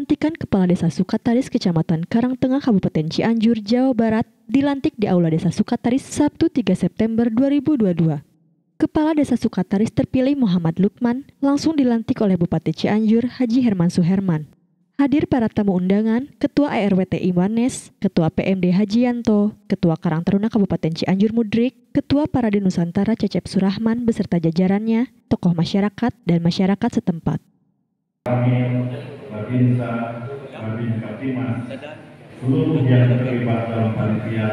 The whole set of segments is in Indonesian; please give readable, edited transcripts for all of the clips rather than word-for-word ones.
Pelantikan Kepala Desa Sukataris Kecamatan Karangtengah Kabupaten Cianjur, Jawa Barat dilantik di Aula Desa Sukataris Sabtu 3 September 2022. Kepala Desa Sukataris terpilih Muhammad Lukman langsung dilantik oleh Bupati Cianjur Haji Herman Suherman. Hadir para tamu undangan, Ketua ARWT Iwanes, Ketua PMD Haji Yanto, Ketua Karang Taruna Kabupaten Cianjur Mudrik, Ketua Parade Nusantara Cecep Surahman beserta jajarannya, tokoh masyarakat dan masyarakat setempat. Babinsa, Babin Kaptimas, seluruh yang terlibat dalam panitia,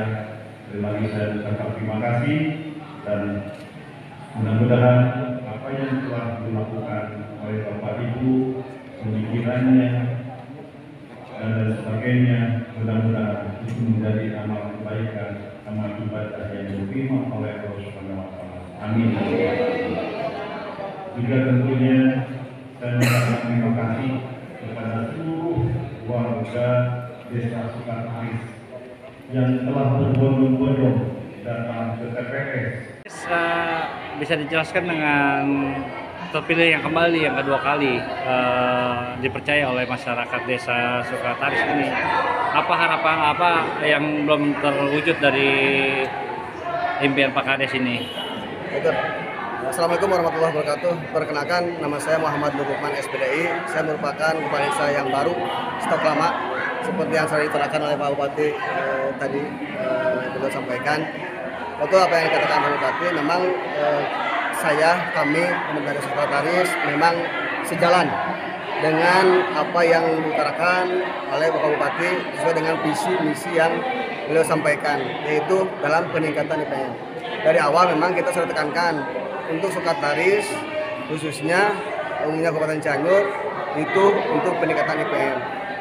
sekali lagi saya ucapkan terima kasih dan mudah-mudahan apa yang telah dilakukan oleh Bapak Ibu, pemikirannya dan sebagainya, mudah-mudahan itu menjadi amal kebaikan, amal ibadah yang diterima oleh Allah Subhanahu wa Ta'ala. Amin. Juga tentunya saya mengucapkan terima kasih kepada seluruh warga Desa Sukataris yang telah berbondong-bondong datang ke TPS. Bisa dijelaskan dengan terpilih yang kembali yang kedua kali dipercaya oleh masyarakat Desa Sukataris ini. Apa harapan apa yang belum terwujud dari impian Pak Kades ini? Assalamualaikum warahmatullahi wabarakatuh. Perkenalkan, nama saya Muhammad Lukman SPDI. Saya merupakan kepala desa yang baru, stok lama, seperti yang sudah diterangkan oleh Pak Bupati tadi beliau sampaikan. Betul apa yang dikatakan Pak Bupati, memang kami pemerintah Desa Sukataris memang sejalan dengan apa yang diutarakan oleh Bapak Bupati sesuai dengan visi misi yang beliau sampaikan, yaitu dalam peningkatan IPM. Dari awal memang kita sudah tekankan untuk Sukataris khususnya umumnya Kabupaten Cianjur itu untuk peningkatan IPM,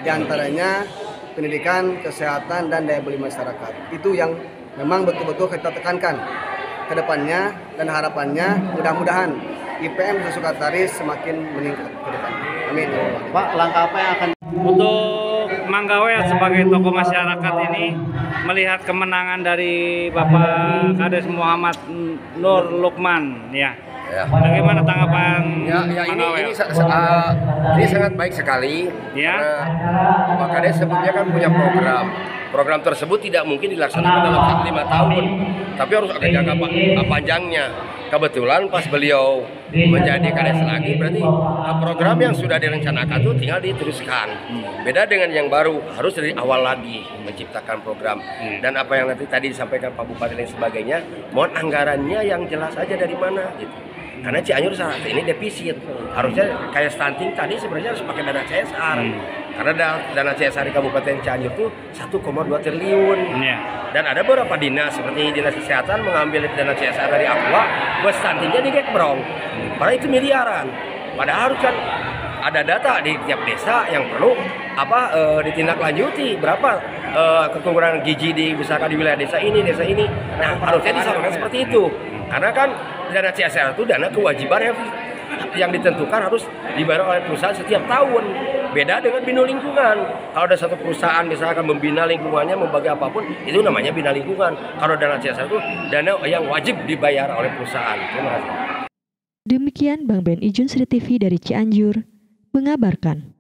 di antaranya pendidikan, kesehatan dan daya beli masyarakat. Itu yang memang betul-betul kita tekankan ke depannya dan harapannya mudah-mudahan IPM di Sukataris semakin meningkat ke depan. Amin. Pak, langkah apa yang akan untuk Manggawe sebagai tokoh masyarakat ini melihat kemenangan dari Bapak Kades Muhammad Nur Lukman, ya? Bagaimana tanggapan ini sangat baik sekali, ya. Karena Pak Kades sebelumnya kan punya program tersebut tidak mungkin dilaksanakan dalam 5 tahun, tapi harus ada jangka panjangnya. Kebetulan pas beliau menjadi Kades lagi, berarti program yang sudah direncanakan itu tinggal diteruskan. Beda dengan yang baru, harus dari awal lagi menciptakan program. Dan apa yang nanti tadi disampaikan Pak Bupati dan sebagainya, mohon anggarannya yang jelas aja dari mana gitu. Karena Cianjur saat ini defisit, harusnya kayak stunting tadi sebenarnya harus pakai dana CSR. Karena dana CSR di Kabupaten Cianjur itu 1,2 triliun. Dan ada beberapa dinas seperti Dinas Kesehatan mengambil dana CSR dari Aqua, buat stuntingnya di Gekbrong. Padahal itu miliaran. Padahal harus kan ada data di tiap desa yang perlu ditindaklanjuti berapa kekurangan gizi misalkan di wilayah desa ini. Nah, harusnya disalurkan seperti itu. Karena kan dana CSR itu dana kewajiban yang ditentukan harus dibayar oleh perusahaan setiap tahun. Beda dengan bina lingkungan. Kalau ada satu perusahaan misalkan membina lingkungannya, membagi apapun, itu namanya bina lingkungan. Kalau dana CSR itu dana yang wajib dibayar oleh perusahaan. Terima kasih. Demikian Bang Ben Ijun Sri TV dari Cianjur mengabarkan.